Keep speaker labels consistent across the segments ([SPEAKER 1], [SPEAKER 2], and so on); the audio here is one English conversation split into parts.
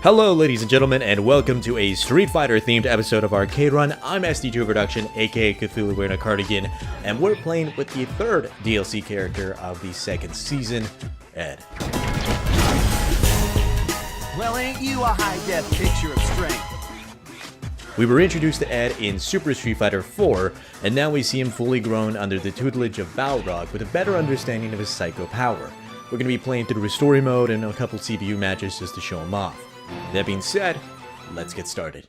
[SPEAKER 1] Hello ladies and gentlemen, and welcome to a Street Fighter themed episode of Arcade Run. I'm SD2 Production, aka Cthulhu wearing a cardigan, and we're playing with the third DLC character of the second season, Ed.
[SPEAKER 2] Well, ain't you a high-def picture of strength?
[SPEAKER 1] We were introduced to Ed in Super Street Fighter 4, and now we see him fully grown under the tutelage of Balrog with a better understanding of his psycho power. We're going to be playing through story mode and a couple CPU matches just to show him off. That being said, let's get started.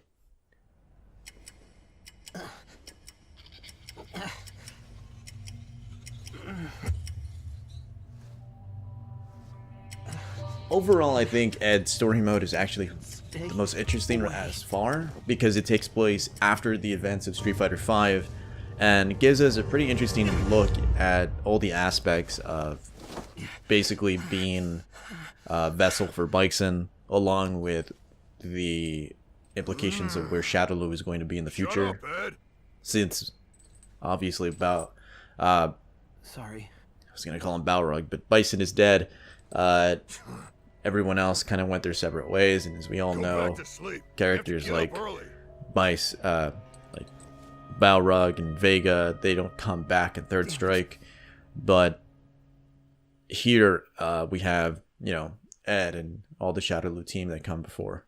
[SPEAKER 1] Overall, I think Ed's story mode is actually the most interesting as far, because it takes place after the events of Street Fighter V and gives us a pretty interesting look at all the aspects of basically being a vessel for Bison, along with the implications of where Shadowloo is going to be in the future. Since, obviously, sorry, I was going to call him Balrog, but Bison is dead. Everyone else kind of went their separate ways, and as we all know, characters like like Balrog and Vega, they don't come back in Third Strike. But here we have, Ed and all the Shadowloo team that come before.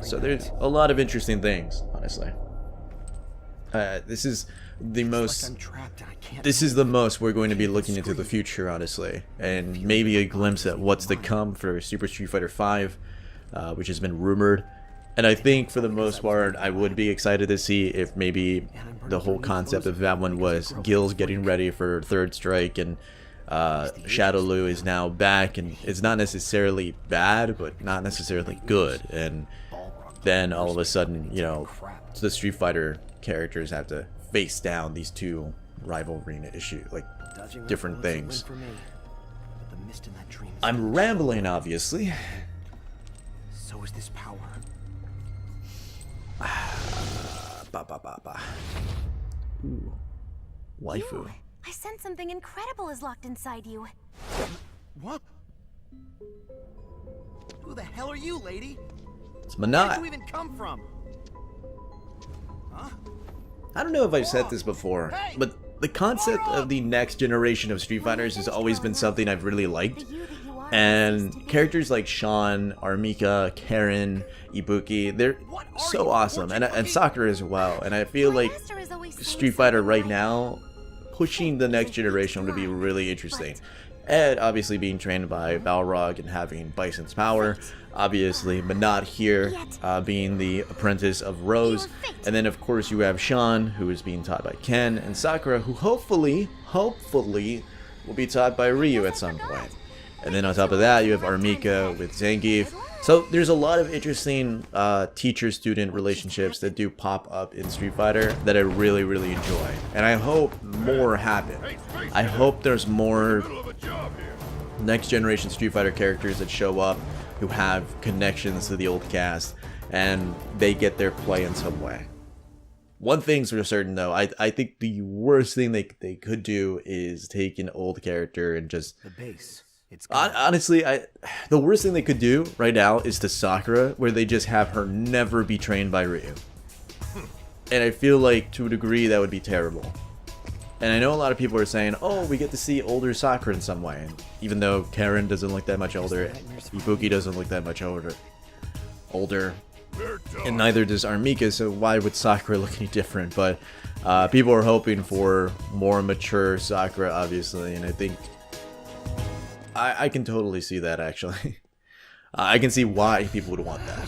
[SPEAKER 1] So there's a lot of interesting things, honestly. This is the most we're going to be looking into the future, honestly, and maybe a glimpse at what's to come for Super Street Fighter V, which has been rumored. And I think for the most part, I would be excited to see if maybe the whole concept of that one was Gil's getting ready for Third Strike, and Shadowloo is now back, and it's not necessarily bad, but not necessarily good. And then all of a sudden, the Street Fighter characters have to face down these two rivalry issues, like different things. I'm rambling, obviously.
[SPEAKER 2] So is this power.
[SPEAKER 1] Ooh, waifu.
[SPEAKER 3] I sense something incredible is locked inside you.
[SPEAKER 2] What? Who the hell are you, lady?
[SPEAKER 1] It's
[SPEAKER 2] Where
[SPEAKER 1] Manat.
[SPEAKER 2] did you even come from? Huh?
[SPEAKER 1] I don't know if I've said this before, but the concept of the next generation of Street Fighters has always been something I've really liked. And characters like Sean, Armika, Karen, Ibuki, they're so awesome. And Sakura as well. And I feel like Street Fighter right now, pushing the next generation would be really interesting. Ed obviously being trained by Balrog and having Bison's power, obviously, but not here, being the apprentice of Rose. And then of course you have Sean, who is being taught by Ken, and Sakura, who hopefully will be taught by Ryu at some point. And then on top of that, you have Armika with Zangief. So there's a lot of interesting teacher-student relationships that do pop up in Street Fighter that I really, really enjoy. And I hope more happen. I hope there's more next-generation Street Fighter characters that show up who have connections to the old cast, and they get their play in some way. One thing's for certain, though, I think the worst thing they could do is take an old character and just...
[SPEAKER 2] The base.
[SPEAKER 1] Honestly, the worst thing they could do right now is to Sakura, where they just have her never be trained by Ryu. And I feel like, to a degree, that would be terrible. And I know a lot of people are saying, oh, we get to see older Sakura in some way. Even though Karen doesn't look that much older, Ibuki doesn't look that much older. And neither does Armika, so why would Sakura look any different? But people are hoping for more mature Sakura, obviously, and I think... I can totally see that, actually. I can see why people would want that.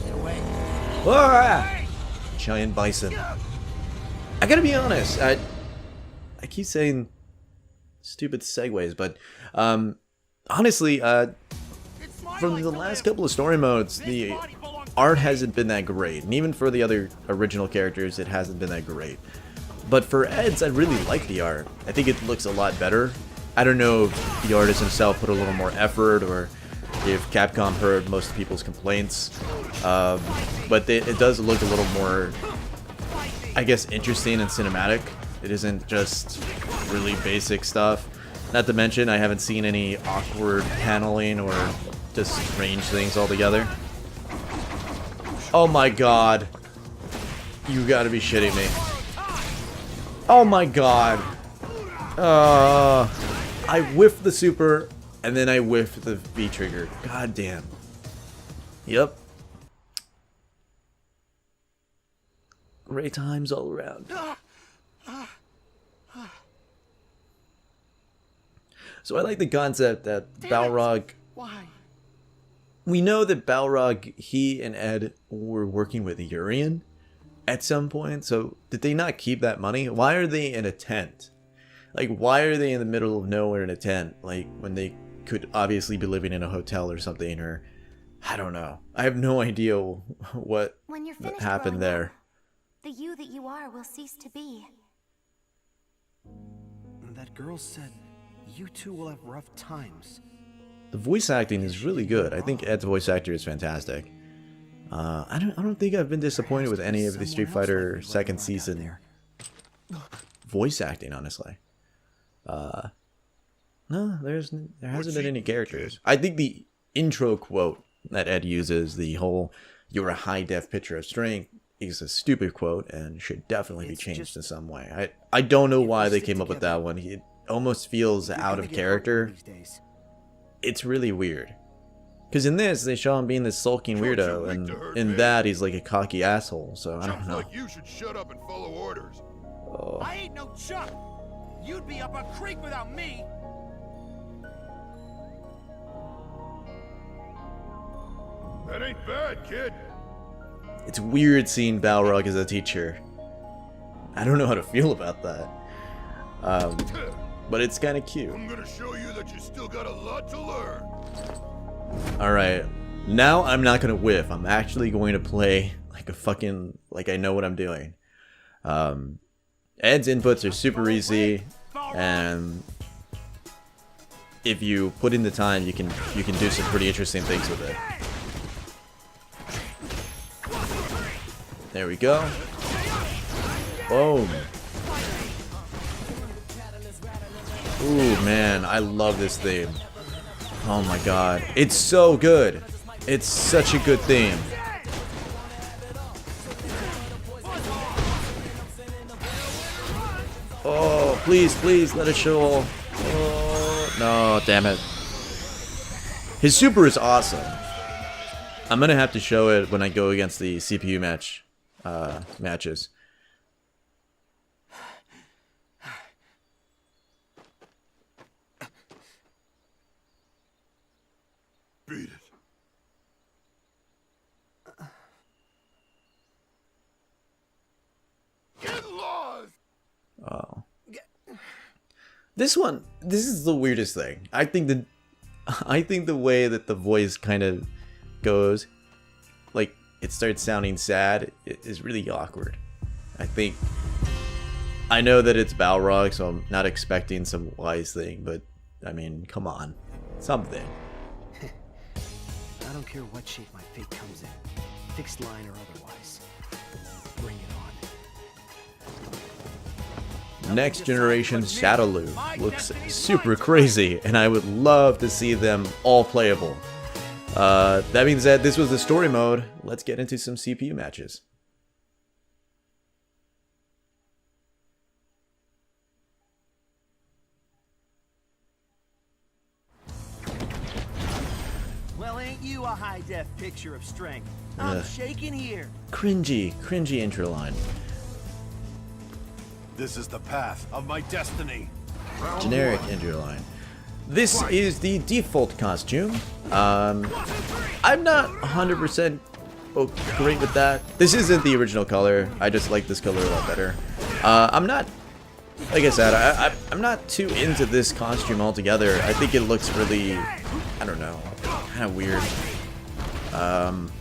[SPEAKER 2] Get away.
[SPEAKER 1] Ah! Giant Bison. I gotta be honest, I keep saying stupid segues, but honestly, from the last couple of story modes, the art hasn't been that great, and even for the other original characters, it hasn't been that great. But for Ed's, I really like the art. I think it looks a lot better. I don't know if the artist himself put a little more effort, or if Capcom heard most people's complaints. But it does look a little more, I guess, interesting and cinematic. It isn't just really basic stuff. Not to mention, I haven't seen any awkward paneling or just strange things altogether. Oh my god. You gotta be shitting me. Oh my god. I whiffed the super, and then I whiffed the V trigger. God damn. Yep. Great times all around. So I like the concept that Balrog...
[SPEAKER 2] Why?
[SPEAKER 1] We know that Balrog, he and Ed were working with Urian at some point, so did they not keep that money? Why are they in a tent? Like, why are they in the middle of nowhere in a tent? Like, when they could obviously be living in a hotel or something, or... I don't know. I have no idea what
[SPEAKER 3] When you're finished
[SPEAKER 1] happened
[SPEAKER 3] growing
[SPEAKER 1] there.
[SPEAKER 3] up, the you that you are will cease to be.
[SPEAKER 2] That girl said you two will have rough times.
[SPEAKER 1] The voice acting is really good. I think Ed's voice actor is fantastic. I don't think I've been disappointed with any of the Street Fighter second season voice acting, honestly. No, there hasn't been any characters. I think the intro quote that Ed uses, the whole "you're a high def picture of strength," is a stupid quote and should definitely be changed in some way. I don't know why they came up with that one. It almost feels out of character. It's really weird. Because in this, they show him being this sulking weirdo, and in that, he's like a cocky asshole, so I don't know.
[SPEAKER 4] Like you should shut up and follow orders.
[SPEAKER 1] Oh.
[SPEAKER 2] I ain't no chump. You'd be up a creek without me.
[SPEAKER 4] That ain't bad, kid.
[SPEAKER 1] It's weird seeing Balrog as a teacher. I don't know how to feel about that. But it's kind of cute.
[SPEAKER 4] I'm gonna show you that you still got a lot to learn.
[SPEAKER 1] Alright, now I'm not gonna whiff. I'm actually going to play like a fucking... like I know what I'm doing. Ed's inputs are super easy, and if you put in the time, you can do some pretty interesting things with it. There we go. Boom. Ooh, man, I love this theme. Oh my god. It's so good. It's such a good theme. Oh, please, please, let it show. Oh, no, damn it. His super is awesome. I'm gonna have to show it when I go against the CPU matches.
[SPEAKER 4] Beat it. Get lost.
[SPEAKER 1] Oh. This is the weirdest thing. I think the way that the voice kind of goes, like it starts sounding sad, is really awkward. I know that it's Balrog, so I'm not expecting some wise thing, but I mean, come on, something.
[SPEAKER 2] I don't care what shape my fate comes in, fixed line or otherwise. Bring it on.
[SPEAKER 1] Next generation Shadowloo looks super crazy, and I would love to see them all playable. That being said, this was the story mode. Let's get into some CPU matches.
[SPEAKER 2] Well, ain't you a high-def picture of strength? I'm shaking here.
[SPEAKER 1] Cringy intro line.
[SPEAKER 4] This is the path of my destiny.
[SPEAKER 1] Generic intro line. This is the default costume. I'm not 100% great with that. This isn't the original color. I just like this color a lot better. I'm not, like I said, I'm not too into this costume altogether. I think it looks really, I don't know, kind of weird. I'm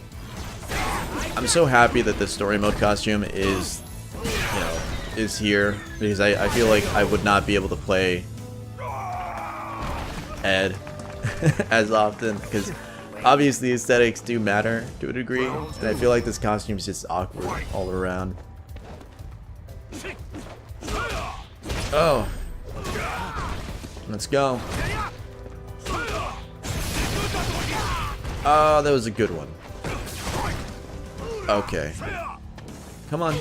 [SPEAKER 1] so happy that the story mode costume is, is here, because I feel like I would not be able to play Ed as often, because obviously aesthetics do matter to a degree, and I feel like this costume is just awkward all around. Oh. Let's go. Oh, that was a good one. Okay. Come on.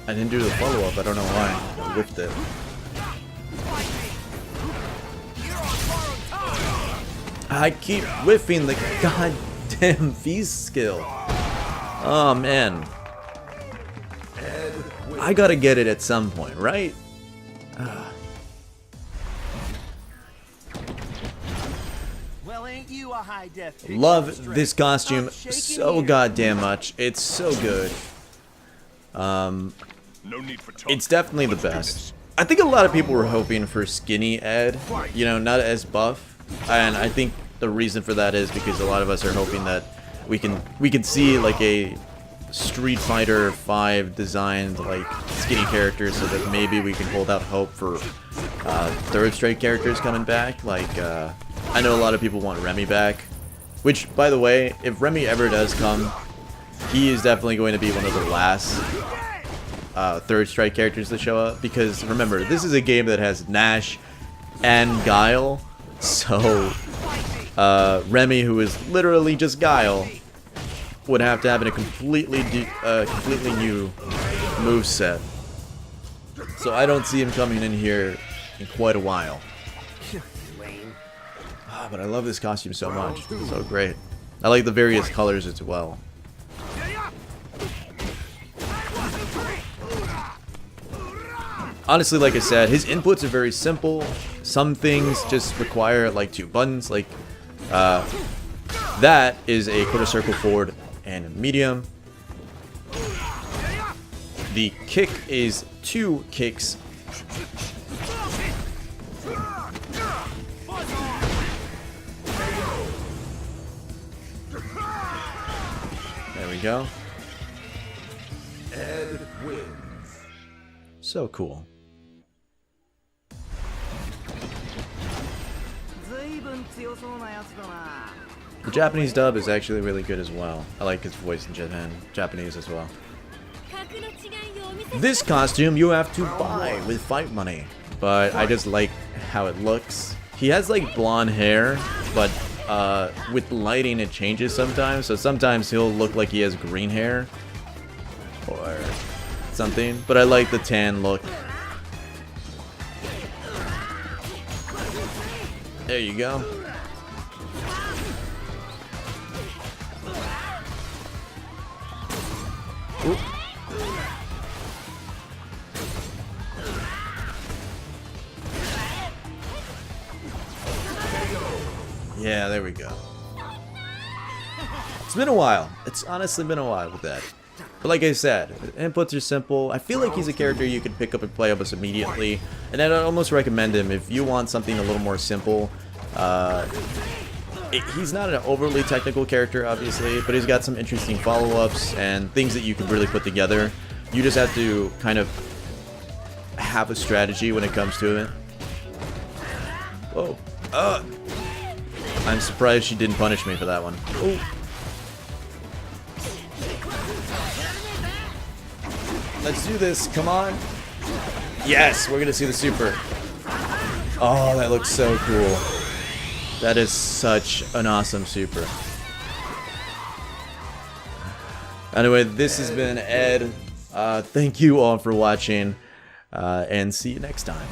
[SPEAKER 1] I didn't do the follow-up, I don't know why. I whiffed it. I keep whiffing the goddamn V skill. Oh man. I gotta get it at some point, right?
[SPEAKER 2] Well, ain't you a high-def picture of
[SPEAKER 1] Love
[SPEAKER 2] strength?
[SPEAKER 1] this costume
[SPEAKER 2] I'm shaking
[SPEAKER 1] so
[SPEAKER 2] hands.
[SPEAKER 1] goddamn much. It's so good.
[SPEAKER 4] No need for talk.
[SPEAKER 1] It's definitely the
[SPEAKER 4] Let's do
[SPEAKER 1] best.
[SPEAKER 4] this.
[SPEAKER 1] I think a lot of people were hoping for skinny Ed, you know, not as buff, and I think the reason for that is because a lot of us are hoping that we can see like a Street Fighter 5 designed like skinny character, so that maybe we can hold out hope for third strike characters coming back. Like I know a lot of people want Remy back, which by the way, if Remy ever does come, he is definitely going to be one of the last third strike characters to show up, because remember, this is a game that has Nash and Guile, so Remy, who is literally just Guile, would have to have a completely new move set. So I don't see him coming in here in quite a while. But I love this costume so much. It's so great. I like the various colors as well. Honestly, like I said, his inputs are very simple. Some things just require like 2 buttons. Like that is a quarter circle forward and medium. The kick is 2 kicks. There we go.
[SPEAKER 4] Ed wins.
[SPEAKER 1] So cool. The Japanese dub is actually really good as well. I like his voice in Japanese as well. This costume you have to buy with fight money, but I just like how it looks. He has like blonde hair, but with lighting it changes sometimes, so sometimes he'll look like he has green hair or something, but I like the tan look. There you go. Oop. Yeah, there we go. It's been a while. It's honestly been a while with that. But like I said, inputs are simple. I feel like he's a character you can pick up and play almost immediately. And I'd almost recommend him if you want something a little more simple. He's not an overly technical character, obviously, but he's got some interesting follow-ups and things that you can really put together. You just have to kind of have a strategy when it comes to it. Whoa. I'm surprised she didn't punish me for that one. Oh. Let's do this, come on. Yes, we're gonna see the super. Oh, that looks so cool. That is such an awesome super. Anyway, this has been Ed. Thank you all for watching, and see you next time.